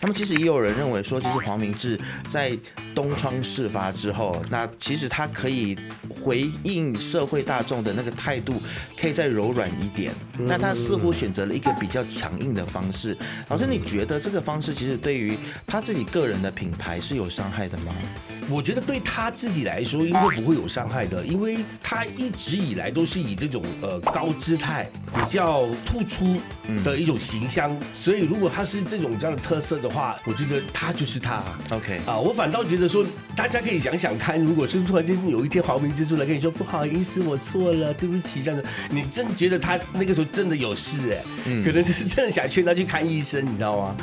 那么其实也有人认为说，其实黄明志在东窗事发之后，那其实他可以回应社会大众的那个态度，可以再柔软一点。那他似乎选择了一个比较强硬的方式。老师，你觉得这个方式其实对于他自己个人的品牌是有伤害的吗？我觉得对他自己来说，应该不会有伤害的，因为他一直以来都是以这种高姿态、比较突出的一种形象，所以如果他是这样的特色的话，我觉得他就是他。OK 我反倒觉得说，大家可以想想看，如果是突然间有一天黄明志出来跟你说不好意思，我错了，对不起，这样子，你真觉得他那个时候真的有事可能是真的想劝他去看医生，你知道吗？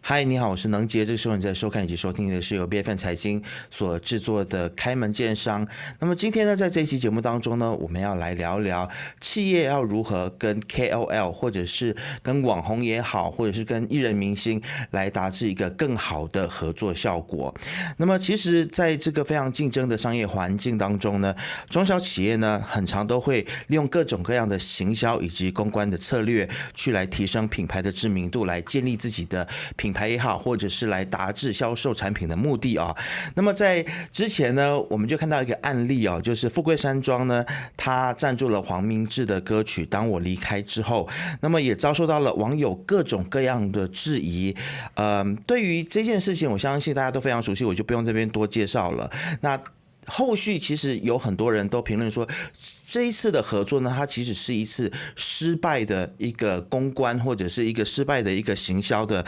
嗨，你好，我是能杰。这个时候你在收看以及收听的是由 BFM 财经所制作的开门见商。那么今天呢，在这一期节目当中呢，我们要来聊聊企业要如何跟 KOL 或者是跟网红也好，或者是跟艺人明星来达至一个更好的合作效果。那么其实在这个非常竞争的商业环境当中呢，中小企业呢很常都会利用各种各样的行销以及公关的策略去来提升品牌的知名度，来建立自己的品牌也好，或者是来达至销售产品的目的啊。那么在之前呢，我们就看到一个案例啊，就是富贵山庄呢，他赞助了黄明志的歌曲《当我离开之后》，那么也遭受到了网友各种各样的质疑。对于这件事情，我相信大家都非常熟悉，我就不用这边多介绍了。那后续其实有很多人都评论说，这一次的合作呢，它其实是一次失败的一个公关，或者是一个失败的一个行销的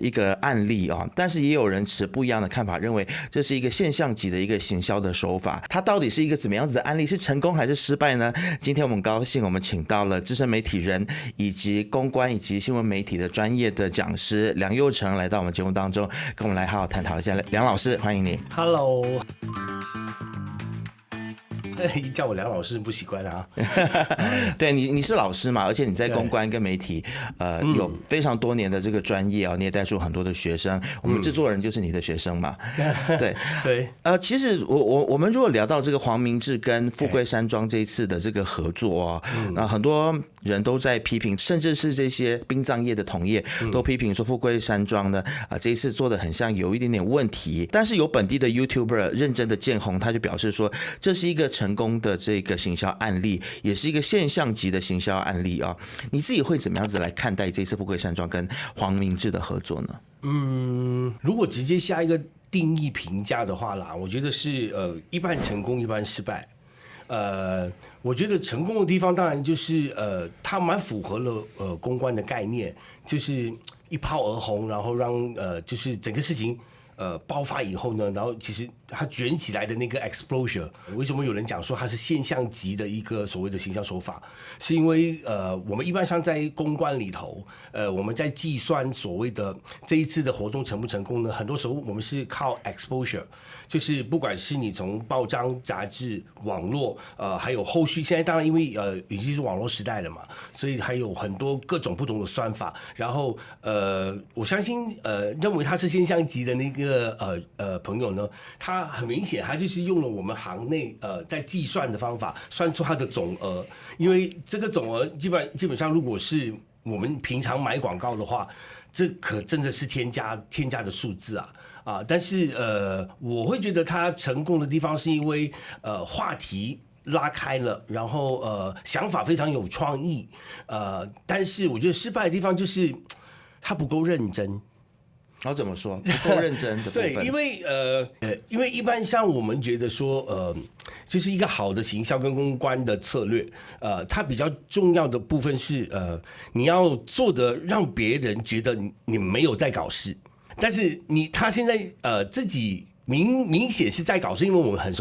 一个案例啊。但是也有人持不一样的看法，认为这是一个现象级的一个行销的手法。它到底是一个怎么样子的案例？是成功还是失败呢？今天我们高兴，我们请到了资深媒体人以及公关以及新闻媒体的专业的讲师梁佑成来到我们节目当中，跟我们来好好探讨一下。梁老师，欢迎你。Hello。叫我梁老师不习惯啊。对，你是老师嘛，而且你在公关跟媒体有非常多年的这个专业啊，你也带出很多的学生，我们制作人就是你的学生嘛。对对。其实我们如果聊到这个黄明志跟富贵山庄这一次的这个合作啊，那很多人都在批评，甚至是这些殡葬业的同业都批评说富贵山庄呢这一次做的很像有一点点问题。但是有本地的 YouTuber 认真的见红，他就表示说这是一个成功的这个行销案例，也是一个现象级的行销案例啊。你自己会怎么样子来看待这次富贵山庄跟黄明志的合作呢？如果直接下一个定义评价的话啦，我觉得是一半成功一半失败。我觉得成功的地方当然就是它蛮符合了公关的概念，就是一炮而红，然后让就是整个事情爆发以后呢，然后其实它卷起来的那个 exposure， 为什么有人讲说它是现象级的一个所谓的行销手法？是因为我们一般上在公关里头，我们在计算所谓的这一次的活动成不成功呢？很多时候我们是靠 exposure， 就是不管是你从报章、杂志、网络，还有后续，现在当然因为已经是网络时代了嘛，所以还有很多各种不同的算法。然后我相信认为它是现象级的那个朋友呢，他很明显，他就是用了我们行内在计算的方法，算出它的总额。因为这个总额基本上，如果是我们平常买广告的话，这可真的是天价的数字啊！但是我会觉得他成功的地方是因为话题拉开了，然后想法非常有创意，但是我觉得失败的地方就是他不够认真。然后怎么说？不够认真的部分。对，因为一般像我们觉得说，就是一个好的行销跟公关的策略，它比较重要的部分是，你要做的让别人觉得你没有在搞事，但是他现在自己明显是在搞事，因为我们很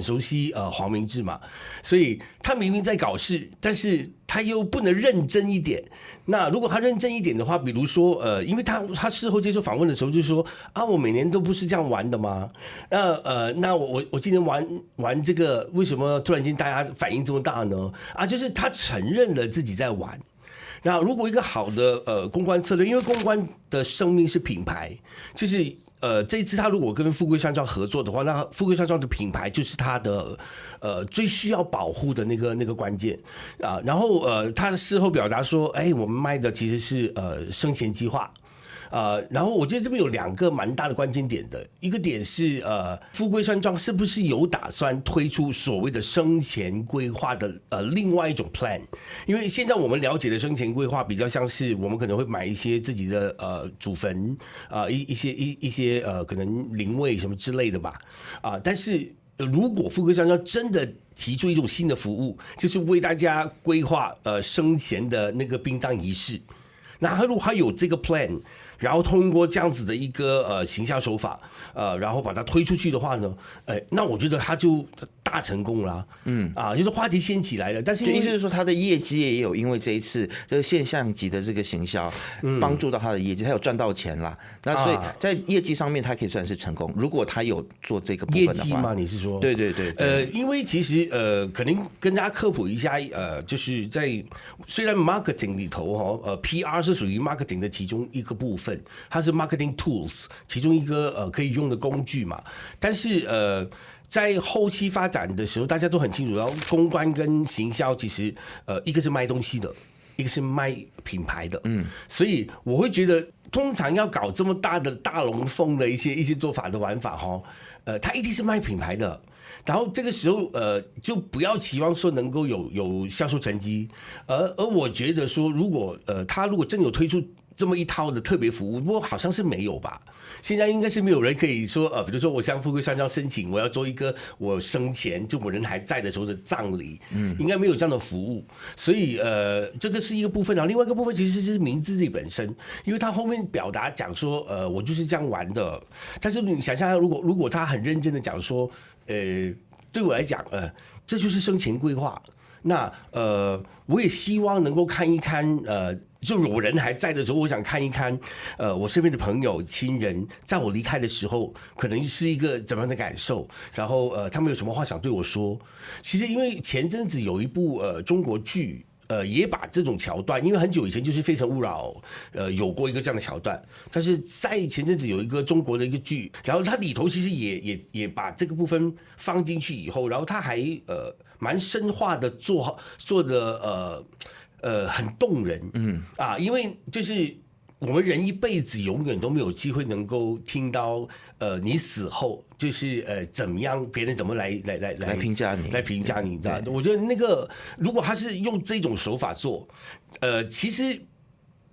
熟悉黄明志嘛，所以他明明在搞事，但是他又不能认真一点。那如果他认真一点的话，比如说因为他事后接受访问的时候就说啊，我每年都不是这样玩的吗？那我今年玩这个，为什么突然间大家反应这么大呢？就是他承认了自己在玩。那如果一个好的公关策略，因为公关的生命是品牌，就是这一次他如果跟富贵山庄合作的话，那富贵山庄的品牌就是他的最需要保护的那个关键啊。然后他的事后表达说，我们卖的其实是生前计划。然后我觉得这边有2个蛮大的关键点的，一个点是富贵山庄是不是有打算推出所谓的生前规划的另外一种 plan？ 因为现在我们了解的生前规划比较像是我们可能会买一些自己的祖坟一些可能灵位什么之类的吧但是如果富贵山庄真的提出一种新的服务，就是为大家规划生前的那个殡葬仪式，那他如果他有这个 plan。然后通过这样子的一个行销手法，然后把它推出去的话呢，那我觉得他就大成功了，就是话题掀起来了。但是意思是说，他的业绩也有因为这一次这个现象级的这个行销，帮助到他的业绩，他有赚到钱啦。那所以在业绩上面，他可以算是成功。如果他有做这个部分的话，业绩吗？你是说？对对对。因为其实可能跟大家科普一下，就是在虽然 marketing 里头PR 是属于 marketing 的其中一个部分。它是 marketing tools 其中一个可以用的工具嘛，但是在后期发展的时候，大家都很清楚，然后公关跟行销其实一个是卖东西的，一个是卖品牌的，所以我会觉得通常要搞这么大的大龙凤的一些做法的玩法它一定是卖品牌的。然后这个时候，就不要期望说能够有销售成绩，而我觉得说，他如果真有推出这么一套的特别服务，不过好像是没有吧？现在应该是没有人可以说，比如说我向富贵山庄申请，我要做一个我生前就我人还在的时候的葬礼，应该没有这样的服务，所以这个是一个部分啊。另外一个部分其实是名字自己本身，因为他后面表达讲说，我就是这样玩的。但是你想象，如果他很认真的讲说，对我来讲，这就是生前规划。那我也希望能够看一看，就我人还在的时候，我想看一看，我身边的朋友、亲人，在我离开的时候，可能是一个怎么样的感受，然后他们有什么话想对我说。其实因为前阵子有一部中国剧。也把这种桥段，因为很久以前就是《非诚勿扰》，有过一个这样的桥段，但是在前阵子有一个中国的一个剧，然后它里头其实也把这个部分放进去以后，然后它还蛮深化的做的很动人，因为就是我们人一辈子永远都没有机会能够听到你死后就是怎么样，别人怎么来评价你，你知道？我觉得那个如果他是用这种手法做，其实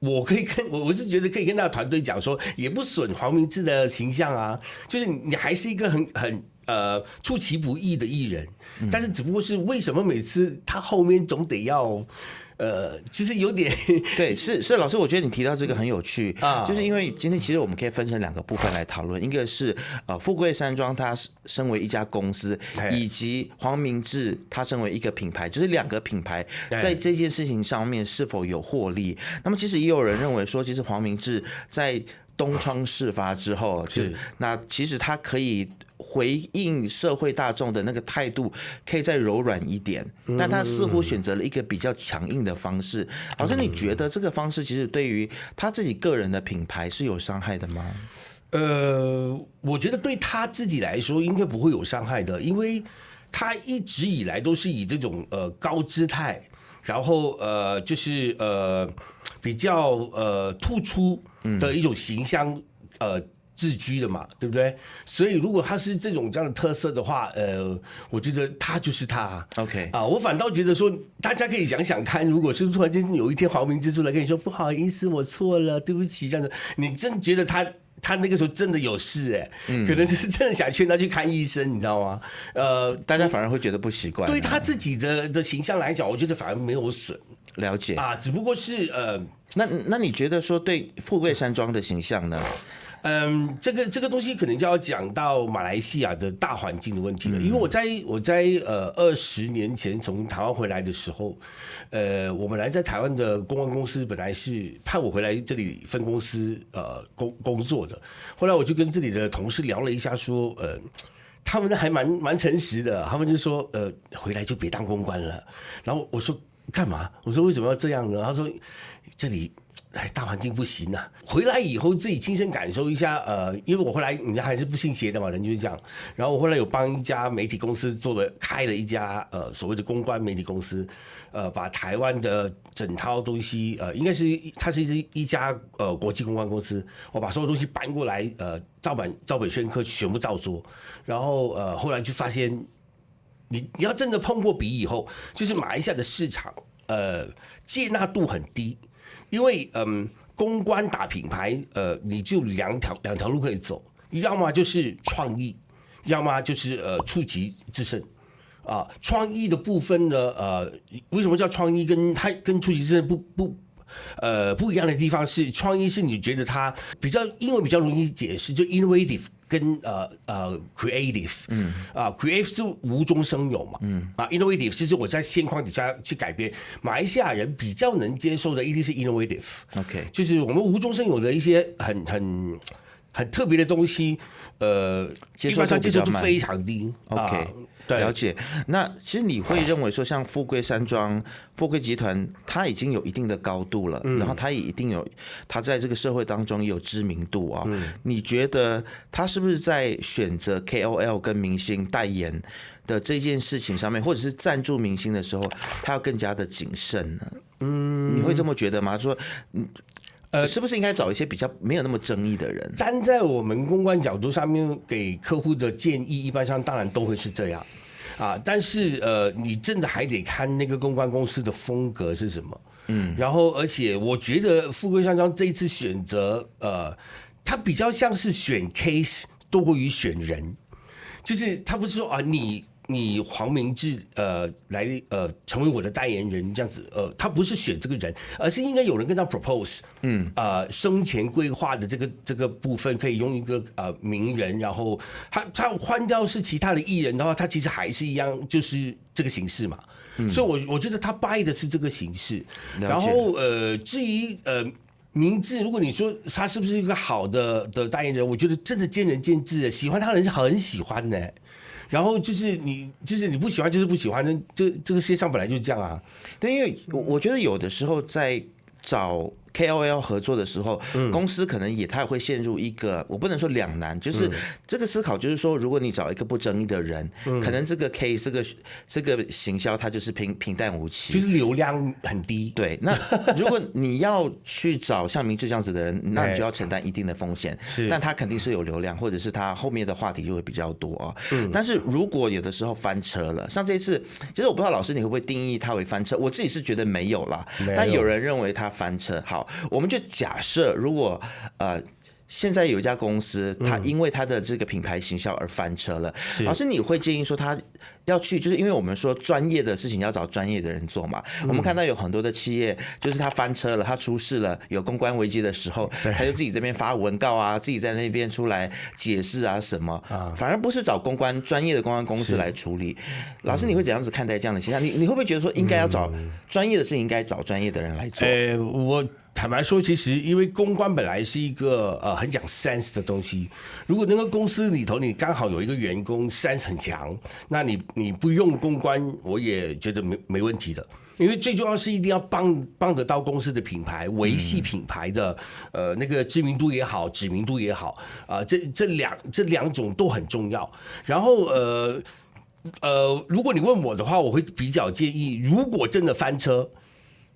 我是觉得可以跟他的团队讲说，也不损黄明志的形象啊，就是你还是一个很出其不意的艺人，但是只不过是为什么每次他后面总得要。就是有点对，是老师，我觉得你提到这个很有趣就是因为今天其实我们可以分成2个部分来讨论，一个是富贵山庄它身为一家公司，以及黄明志他身为一个品牌，就是2个品牌在这件事情上面是否有获利。那么其实也有人认为说，其实黄明志在东窗事发之后，那其实他可以回应社会大众的那个态度可以再柔软一点，但他似乎选择了一个比较强硬的方式。老师，你觉得这个方式其实对于他自己个人的品牌是有伤害的吗？我觉得对他自己来说应该不会有伤害的，因为他一直以来都是以这种高姿态，然后就是比较突出的一种形象自居的嘛，对不对？所以如果他是这样的特色的话，我觉得他就是他。OK 我反倒觉得说，大家可以想想看，如果是突然间有一天黄明志出来跟你说不好意思，我错了，对不起，这样子，你真觉得他那个时候真的有事可能是真的想劝他去看医生，你知道吗？大家反而会觉得不习惯。对他自己的形象来讲，我觉得反而没有损。了解只不过是那你觉得说对富贵山庄的形象呢？这个东西可能就要讲到马来西亚的大环境的问题了。因为我在20年前从台湾回来的时候，我本来在台湾的公关公司本来是派我回来这里分公司工作的，后来我就跟这里的同事聊了一下，说他们还蛮诚实的，他们就说回来就别当公关了。然后我说干嘛？我说为什么要这样呢？他说这里大环境不行啊。回来以后自己亲身感受一下，因为我后来人家还是不信邪的嘛，人就是这样。然后我后来有帮一家媒体公司开了一家所谓的公关媒体公司，把台湾的整套东西，应该是它是一家国际公关公司，我把所有东西搬过来，照本宣科全部照做。然后后来就发现。你要真的碰过笔以后，就是马来西亚的市场，接纳度很低，因为公关打品牌，你就两条路可以走，要么就是创意，要么就是触及制胜。创意的部分呢，为什么叫创意跟触及制胜不一样的地方是，创意是你觉得它英文比较容易解释，就 innovative 跟creative， creative 是无中生有嘛，innovative 是我在现况底下去改变。马来西亚人比较能接受的一定是 innovative， 就是我们无中生有的一些很特别的东西，一般上接受度非常低。OK。了解。那其实你会认为说，像富贵山庄、富贵集团，它已经有一定的高度了，然后它也一定有，它在这个社会当中也有知名度啊。你觉得它是不是在选择 KOL 跟明星代言的这件事情上面，或者是赞助明星的时候，它要更加的谨慎呢？你会这么觉得吗？说是不是应该找一些比较没有那么争议的人？站在我们公关角度上面给客户的建议，一般上当然都会是这样但是你真的还得看那个公关公司的风格是什么。然后而且我觉得富贵山庄这一次选择，它比较像是选 case 多过于选人，就是他不是说你黄明志来成为我的代言人这样子，他不是选这个人，而是应该有人跟他 propose，生前规划的这个部分可以用一个名人，然后他换掉是其他的艺人的话，他其实还是一样就是这个形式嘛，所以我觉得他 buy 的是这个形式，然后至于明志，如果你说他是不是一个好的代言人，我觉得真的见仁见智，喜欢他的人是很喜欢的。然后就是你不喜欢就是不喜欢，这个世界上本来就是这样啊。对，因为我觉得有的时候在找 KOL 合作的时候，公司可能它也会陷入一个，我不能说两难，就是这个思考，就是说，如果你找一个不争议的人，可能这个 case 这个行销它就是平淡无奇，就是流量很低。对，那如果你要去找像明志这样子的人，那你就要承担一定的风险，但他肯定是有流量，或者是他后面的话题就会比较多啊。但是如果有的时候翻车了，像这一次，其实我不知道老师你会不会定义它为翻车，我自己是觉得没有啦，但有人认为它翻车。好，我们就假设如果现在有一家公司，它因为它的这个品牌行销而翻车了，老师你会建议说他要去，就是因为我们说专业的事情要找专业的人做嘛。我们看到有很多的企业，就是他翻车了，他出事了，有公关危机的时候，他就自己这边发文告啊，自己在那边出来解释啊什么，反而不是找专业的公关公司来处理。老师你会怎样子看待这样的现象？你会不会觉得说应该要找专业的事情，应该找专业的人来做？我坦白说，其实因为公关本来是一个很讲 sense 的东西，如果那个公司里头你刚好有一个员工 sense 很强，那你不用公关，我也觉得没问题的。因为最重要是一定要帮得到公司的品牌，维系品牌的那个知名度也好，知名度也好，这两种都很重要。然后如果你问我的话，我会比较建议，如果真的翻车。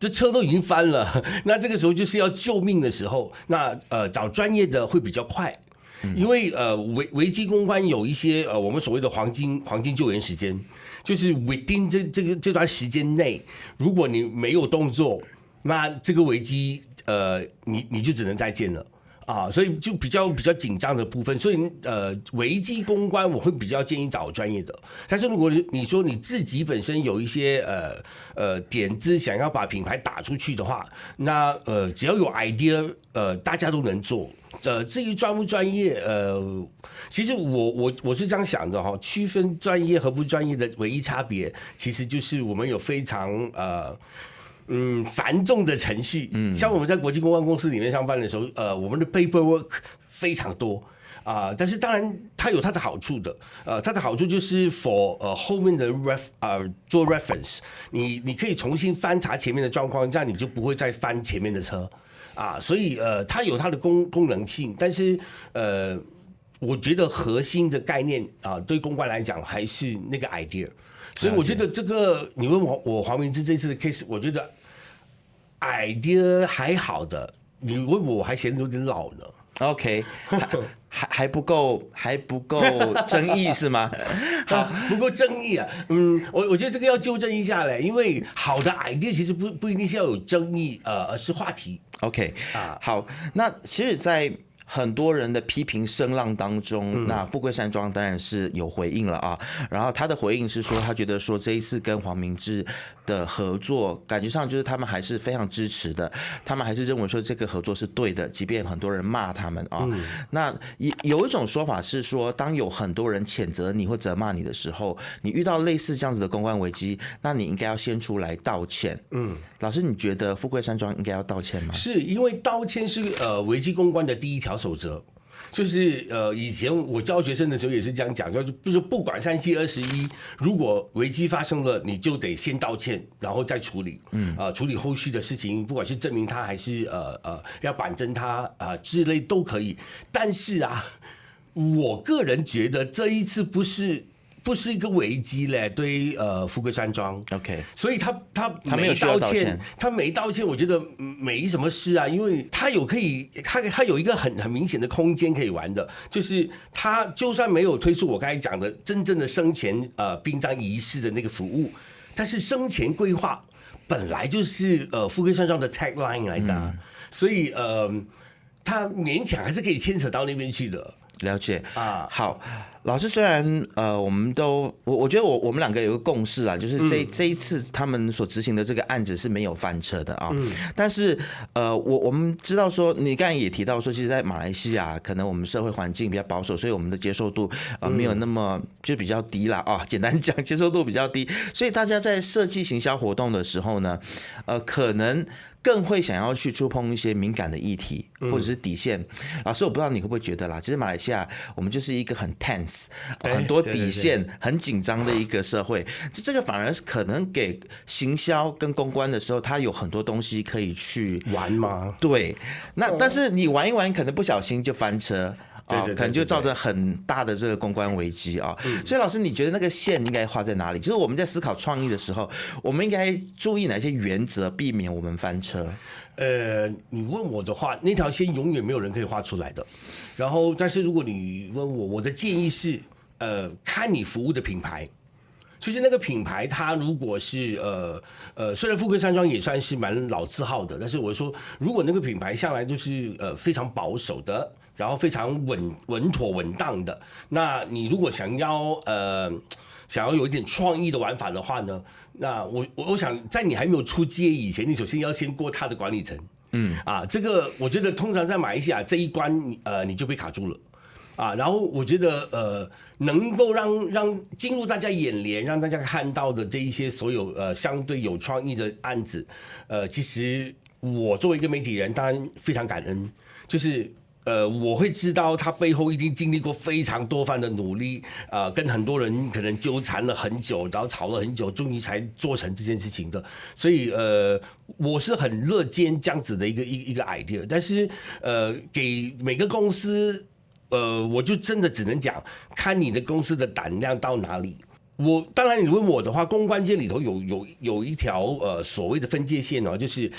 这车都已经翻了，那这个时候就是要救命的时候，那找专业的会比较快，因为危机公关有一些我们所谓的黄金救援时间，就是 within 这段时间内，如果你没有动作，那这个危机你就只能再见了。所以就比较紧张的部分，所以危机公关我会比较建议找专业的。但是如果你说你自己本身有一些点子想要把品牌打出去的话，那只要有 idea，大家都能做。至于专不专业，其实我是这样想的哈，区分专业和不专业的唯一差别，其实就是我们有非常繁重的程序，像我们在国际公关公司里面上班的时候，我们的 paperwork 非常多但是当然它有它的好处的，它的好处就是 for 后面的做 reference， 你可以重新翻查前面的状况，这样你就不会再翻前面的车所以它有它的功能性，但是我觉得核心的概念对公关来讲还是那个 idea， 所以我觉得这个你问我黄明志这次的 case， 我觉得 idea 还好的，你问我还嫌有点老呢。OK， 还不够争议是吗？好，不够争议啊。我觉得这个要纠正一下嘞，因为好的 idea 其实不一定是要有争议，而是话题。OK， 好，那其实，在很多人的批评声浪当中，那富贵山庄当然是有回应了啊。然后他的回应是说，他觉得说这一次跟黄明志的合作，感觉上就是他们还是非常支持的，他们还是认为说这个合作是对的，即便很多人骂他们啊。那有一种说法是说，当有很多人谴责你或责骂你的时候，你遇到类似这样子的公关危机，那你应该要先出来道歉。老师，你觉得富贵山庄应该要道歉吗？是因为道歉是危机公关的第一条守则。就是以前我教学生的时候也是这样讲，就是不管3721，如果危机发生了，你就得先道歉，然后再处理，处理后续的事情，不管是证明他还是要板正他之类都可以。但是我个人觉得这一次不是一个危机嘞，对于富贵山庄 ，OK， 所以他没有道歉，他没道歉，我觉得没什么事啊，因为他有一个很明显的空间可以玩的，就是他就算没有推出我刚才讲的真正的生前殡葬仪式的那个服务，但是生前规划本来就是富贵山庄的 tagline 来的，所以他勉强还是可以牵扯到那边去的。了解好，老师虽然我觉得我们两个有一个共识啦，就是这一次他们所执行的这个案子是没有翻车的啊。但是我们知道说，你刚才也提到说，其实，在马来西亚可能我们社会环境比较保守，所以我们的接受度没有那么就比较低啦啊。简单讲，接受度比较低，所以大家在设计行销活动的时候呢，可能更会想要去触碰一些敏感的议题或者是底线。老师，我不知道你会不会觉得啦，其实马来西亚我们就是一个很 tense， 很多底线很紧张的一个社会，这个反而是可能给行销跟公关的时候，它有很多东西可以去玩吗？对，那但是你玩一玩，可能不小心就翻车。可能就造成很大的这个公关危机啊。所以老师，你觉得那个线应该画在哪里？就是我们在思考创意的时候，我们应该注意哪些原则，避免我们翻车？你问我的话，那条线永远没有人可以画出来的。然后，但是如果你问我的建议是，看你服务的品牌。就是那个品牌，它如果是虽然富贵山庄也算是蛮老字号的，但是我说，如果那个品牌向来就是非常保守的，然后非常稳妥稳当的，那你如果想要有一点创意的玩法的话呢，那我想在你还没有出街以前，你首先要先过它的管理层。这个我觉得通常在马来西亚这一关你就被卡住了。然后我觉得能够让进入大家眼帘，让大家看到的这一些所有相对有创意的案子，其实我作为一个媒体人，当然非常感恩，就是我会知道他背后一定经历过非常多番的努力，跟很多人可能纠缠了很久，然后吵了很久，终于才做成这件事情的。所以我是很乐见这样子的一个 idea， 但是给每个公司。我就真的只能讲，看你的公司的胆量到哪里。当然，你问我的话，公关界里头有一条所谓的分界线哦，就是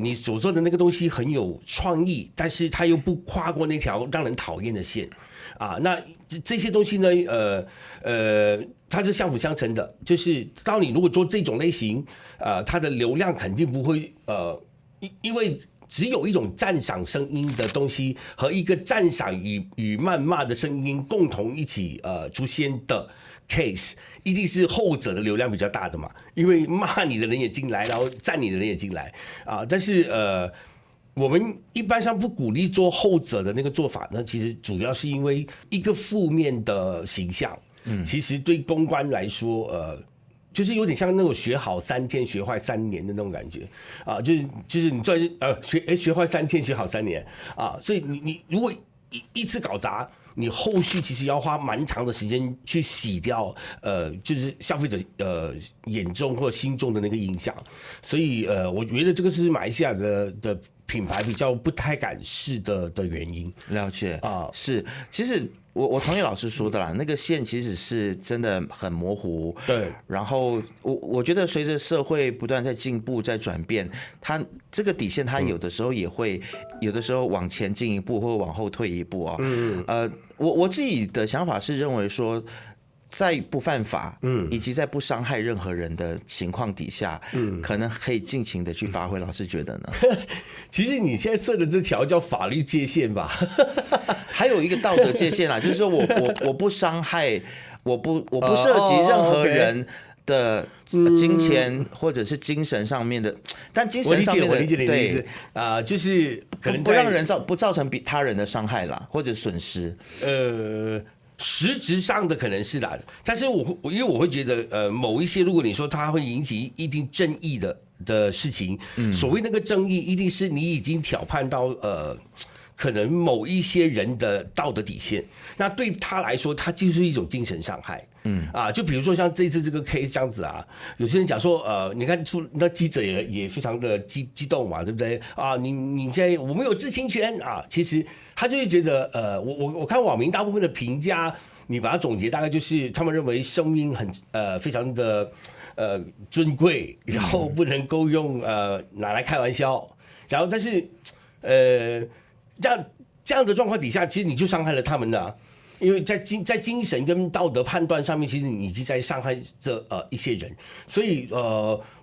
你所做的那个东西很有创意，但是它又不跨过那条让人讨厌的线那这些东西呢，它是相辅相成的。就是当你如果做这种类型，它的流量肯定不会因为。只有一种赞赏声音的东西和一个赞赏与谩骂的声音共同一起出现的 case， 一定是后者的流量比较大的嘛，因为骂你的人也进来，然后赞你的人也进来但是我们一般上不鼓励做后者的那个做法呢，其实主要是因为一个负面的形象，其实对公关来说就是有点像那种学好3天学坏3年的那种感觉就是你学坏3天学好3年所以你如果一次搞砸，你后续其实要花蛮长的时间去洗掉就是消费者眼中或心中的那个影响，所以我觉得这个是马来西亚的品牌比较不太敢试的原因。了解啊，是，其实我同意老师说的啦，那个线其实是真的很模糊。对，然后我觉得随着社会不断在进步在转变，它这个底线它有的时候也会，有的时候往前进一步或者往后退一步啊。我自己的想法是认为说，在不犯法，以及在不伤害任何人的情况底下，可能可以尽情的去发挥。老师觉得呢？其实你现在设的这条叫法律界限吧，还有一个道德界限啦，就是说我不伤害，我不涉及任何人的金钱或者是精神上面的，但精神上面的我理解你的意思就是可能不让人不造成他人的伤害啦，或者损失。实质上的可能是啦，但是因为我会觉得，某一些如果你说它会引起一定争议的事情，所谓那个争议，一定是你已经挑战到可能某一些人的道德底线，那对他来说，他就是一种精神伤害。就比如说像这次这个 case 这样子啊，有些人讲说，你看那记者也非常的激动嘛，对不对啊？你现在我们有知情权啊，其实他就会觉得，我看网民大部分的评价，你把它总结大概就是他们认为生命非常的尊贵，然后不能够用拿来开玩笑，然后但是这样的状况底下，其实你就伤害了他们的因为在精神跟道德判断上面，其实你已经在伤害这一些人，所以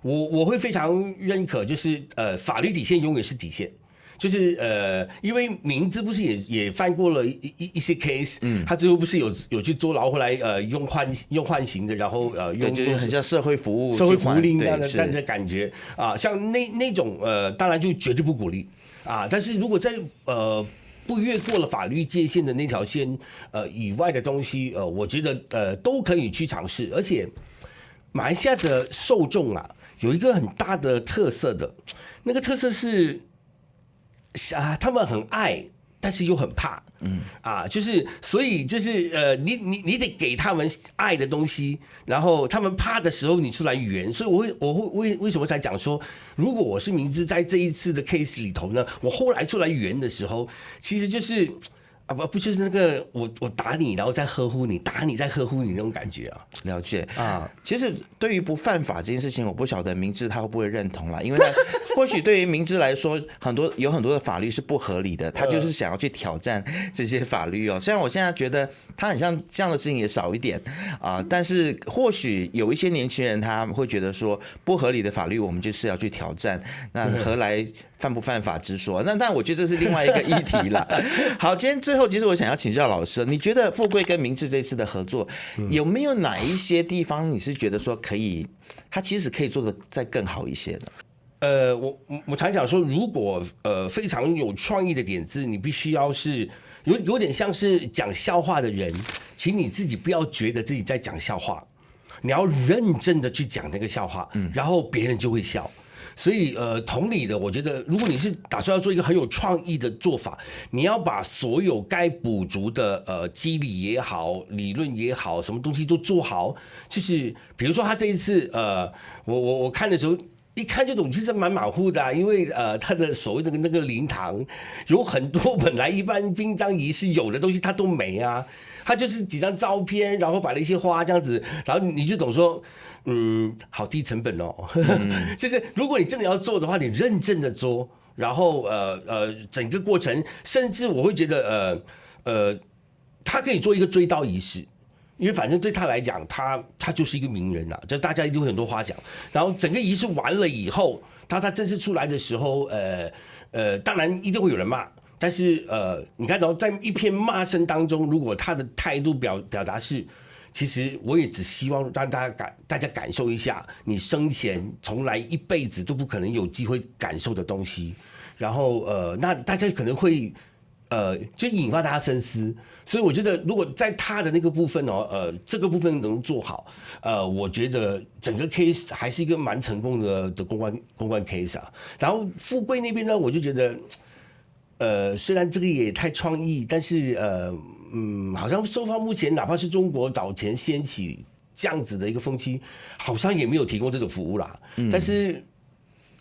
我会非常认可，就是法律底线永远是底线。就是因为明知不是也犯过了一些 case，他最后不是有去坐牢，后来用唤刑的，然后用就是很像社会服务令这样的感觉啊，像那种当然就绝对不鼓励啊。但是如果在不越过了法律界限的那条线以外的东西，我觉得都可以去尝试。而且马来西亚的受众啊，有一个很大的特色的，那个特色是他们很爱，但是又很怕，就是所以就是你得给他们爱的东西，然后他们怕的时候你出来圆，所以我会为什么才讲说，如果我是明知在这一次的 case 里头呢，我后来出来圆的时候，其实就是不就是那个我打你，然后再呵护你，打你再呵护你那种感觉啊？了解啊。其实对于不犯法这件事情，我不晓得明知他会不会认同啦，因为呢，或许对于明知来说，有很多的法律是不合理的，他就是想要去挑战这些法律哦。虽然我现在觉得他很像这样的事情也少一点但是或许有一些年轻人他会觉得说，不合理的法律我们就是要去挑战，那何来犯不犯法之说？但我觉得这是另外一个议题啦。好，今天最后其实我想要请教老师，你觉得富贵跟明志这次的合作有没有哪一些地方你是觉得说他其实可以做的再更好一些呢？我常讲说，如果非常有创意的点子，你必须要是有点像是讲笑话的人，请你自己不要觉得自己在讲笑话，你要认真的去讲那个笑话，然后别人就会笑。所以同理的，我觉得如果你是打算要做一个很有创意的做法，你要把所有该补足的机理也好，理论也好，什么东西都做好。就是比如说他这一次我看的时候，一看就懂，其实蛮马虎的因为他的所谓的那个灵堂有很多本来一般殡葬仪式有的东西他都没啊。他就是几张照片，然后摆了一些花这样子，然后你就懂说，好低成本哦。就是如果你真的要做的话，你认真的做，然后整个过程，甚至我会觉得他可以做一个追悼仪式，因为反正对他来讲，他就是一个名人啊，就大家一定会很多话讲。然后整个仪式完了以后，他正式出来的时候，当然一定会有人骂。但是你看到在一片骂声当中，如果他的态度表达是，其实我也只希望让大家感受一下你生前从来一辈子都不可能有机会感受的东西，然后那大家可能会就引发大家深思。所以我觉得如果在他的那个部分这个部分能做好，我觉得整个 case 还是一个蛮成功的公关 case 啊。然后富贵那边呢，我就觉得。虽然这个也太创意，但是好像收发目前哪怕是中国早前掀起这样子的一个风气，好像也没有提供这种服务啦。但是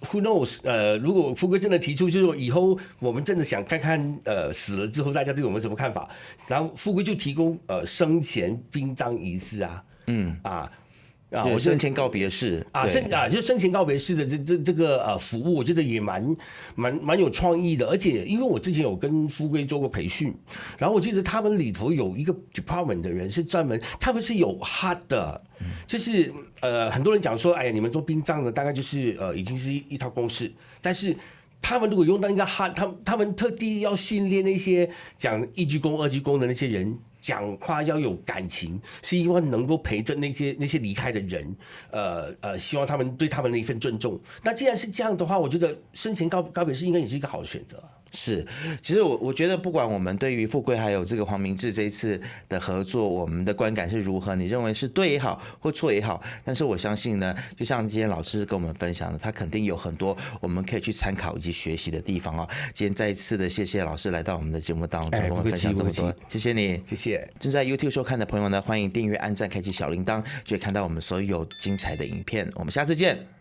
Who knows？ 如果富贵真的提出，就是说以后我们真的想看看，死了之后大家对我们什么看法，然后富贵就提供生前殡葬仪式啊，我生前告别式就生前告别式的这个服务，我觉得也蛮有创意的。而且因为我之前有跟富贵做过培训，然后我记得他们里头有一个 department 的人是专门，他们是有 heart 的，就是很多人讲说，哎呀，你们做殡葬的大概就是已经是一套公式，但是他们如果用到一个 heart， 他们特地要训练那些讲一鞠躬、二鞠躬的那些人。讲话要有感情，是因为能够陪着那些离开的人，希望他们对他们的一份尊重。那既然是这样的话，我觉得生前告别式应该也是一个好的选择。是，其实我觉得不管我们对于富贵还有这个黄明志这一次的合作，我们的观感是如何，你认为是对也好或错也好，但是我相信呢，就像今天老师跟我们分享的，他肯定有很多我们可以去参考以及学习的地方哦。今天再一次的谢谢老师来到我们的节目当中，跟我们分享这么多，谢谢你，谢谢。正在 YouTube 收看的朋友呢，欢迎订阅、按赞、开启小铃铛，就会看到我们所有精彩的影片。我们下次见。